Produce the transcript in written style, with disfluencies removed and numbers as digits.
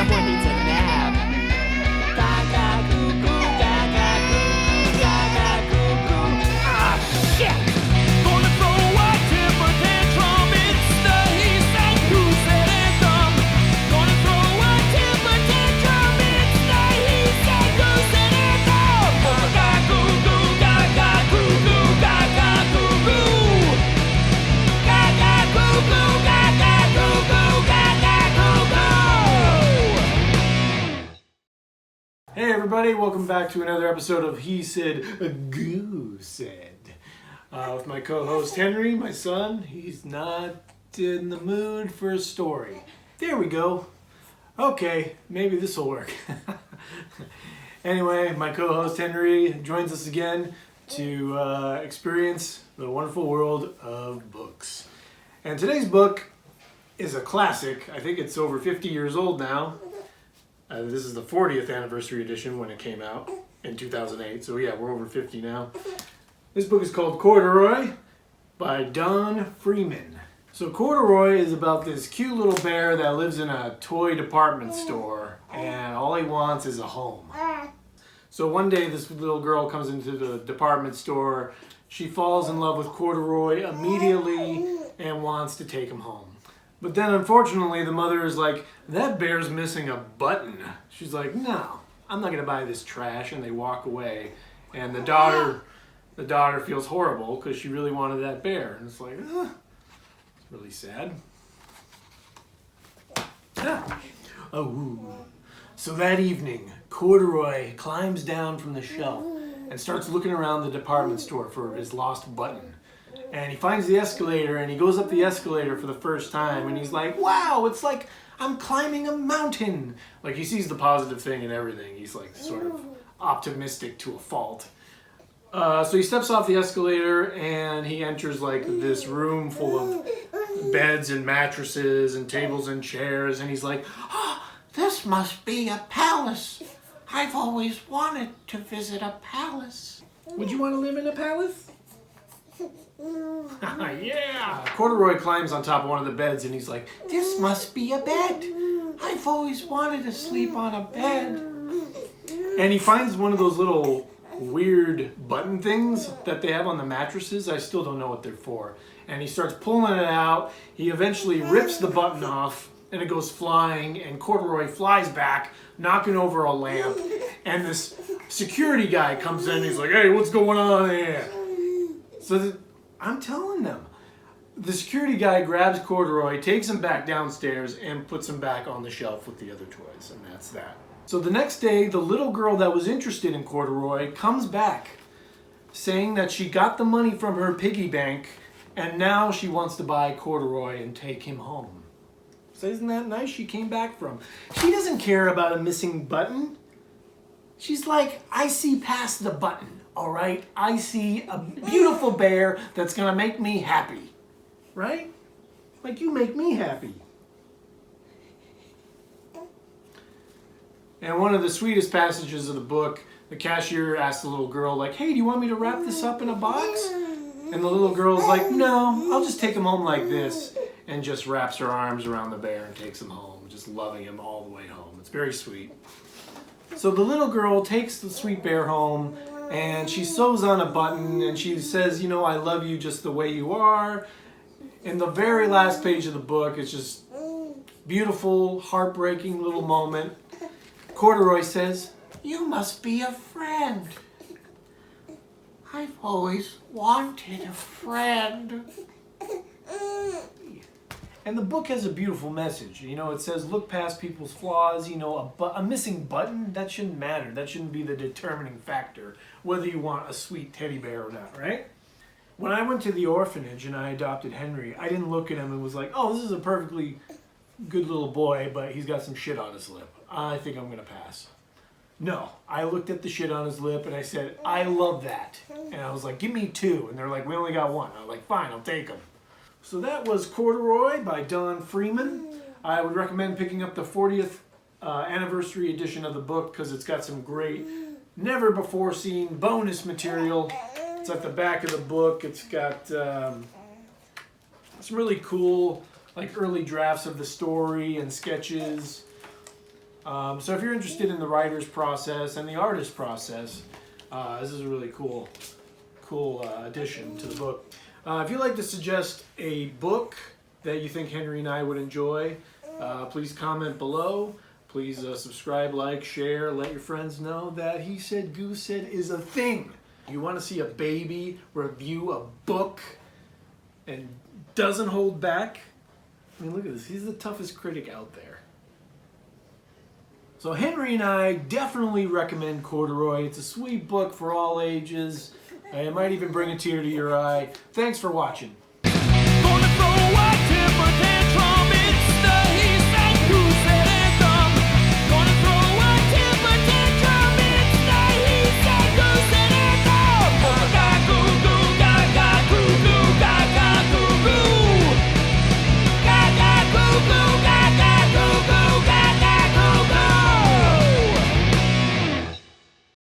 someone needs a nap. Gaga goo goo, gaga goo goo, gaga goo goo. Ah, shit! Gonna throw a temper tantrum. It's the He Said, Goo Said anthem. Gonna throw a temper tantrum. It's the He Said, Goo Said anthem. Gaga goo goo, gaga goo goo, gaga goo goo. Gaga goo goo, gaga goo goo, gaga goo goo. Hey everybody, welcome back to another episode of He Said, Goo Said. With my co-host Henry, my son. He's not in the mood for a story. There we go. Okay, maybe this will work. Anyway, my co-host Henry joins us again to experience the wonderful world of books. And today's book is a classic. I think it's over 50 years old now. This is the 40th anniversary edition when it came out in 2008. So yeah, we're over 50 now. This book is called Corduroy by Don Freeman. So Corduroy is about this cute little bear that lives in a toy department store and all he wants is a home. So one day this little girl comes into the department store. She falls in love with Corduroy immediately and wants to take him home. But then unfortunately the mother is like, that bear's missing a button. She's like, no, I'm not gonna buy this trash, and they walk away. And the daughter feels horrible because she really wanted that bear. And it's like, it's really sad. Yeah. Oh. So that evening, Corduroy climbs down from the shelf and starts looking around the department store for his lost button. And he finds the escalator and he goes up the escalator for the first time and he's like, wow, it's like I'm climbing a mountain. Like he sees the positive thing in everything. He's like sort of optimistic to a fault. So he steps off the escalator and he enters like this room full of beds and mattresses and tables and chairs. And he's like, oh, this must be a palace. I've always wanted to visit a palace. Would you want to live in a palace? Yeah! Corduroy climbs on top of one of the beds and he's like, this must be a bed. I've always wanted to sleep on a bed. And he finds one of those little weird button things that they have on the mattresses. I still don't know what they're for. And he starts pulling it out. He eventually rips the button off and it goes flying and Corduroy flies back, knocking over a lamp. And this security guy comes in and he's like, hey, what's going on here? So I'm telling them. The security guy grabs Corduroy, takes him back downstairs, and puts him back on the shelf with the other toys, and that's that. So the next day, the little girl that was interested in Corduroy comes back, saying that she got the money from her piggy bank, and now she wants to buy Corduroy and take him home. So isn't that nice? She came back from. She doesn't care about a missing button. She's like, I see past the button. All right, I see a beautiful bear that's gonna make me happy, right? Like you make me happy. And one of the sweetest passages of the book, the cashier asks the little girl, like, hey, do you want me to wrap this up in a box? And the little girl's like, no, I'll just take him home like this, and just wraps her arms around the bear and takes him home, just loving him all the way home. It's very sweet. So the little girl takes the sweet bear home, and she sews on a button and she says, you know, I love you just the way you are. In the very last page of the book, it's just beautiful, heartbreaking little moment. Corduroy says, you must be a friend. I've always wanted a friend. And the book has a beautiful message. You know, it says, look past people's flaws. You know, a missing button, that shouldn't matter. That shouldn't be the determining factor, whether you want a sweet teddy bear or not, right? When I went to the orphanage and I adopted Henry, I didn't look at him and was like, oh, this is a perfectly good little boy, but he's got some shit on his lip. I think I'm going to pass. No, I looked at the shit on his lip and I said, I love that. And I was like, give me 2. And they're like, we only got 1. I was like, fine, I'll take them. So that was Corduroy by Don Freeman. I would recommend picking up the 40th anniversary edition of the book because it's got some great, never before seen bonus material. It's at the back of the book. It's got some really cool like early drafts of the story and sketches. So if you're interested in the writer's process and the artist process, this is a really cool addition to the book. If you'd like to suggest a book that you think Henry and I would enjoy, please comment below. Please subscribe, like, share, let your friends know that He Said, Goo Said is a thing. You want to see a baby review a book and doesn't hold back? I mean, look at this. He's the toughest critic out there. So Henry and I definitely recommend Corduroy. It's a sweet book for all ages. It might even bring a tear to your eye. Thanks for watching. Gonna throw a temper tantrum.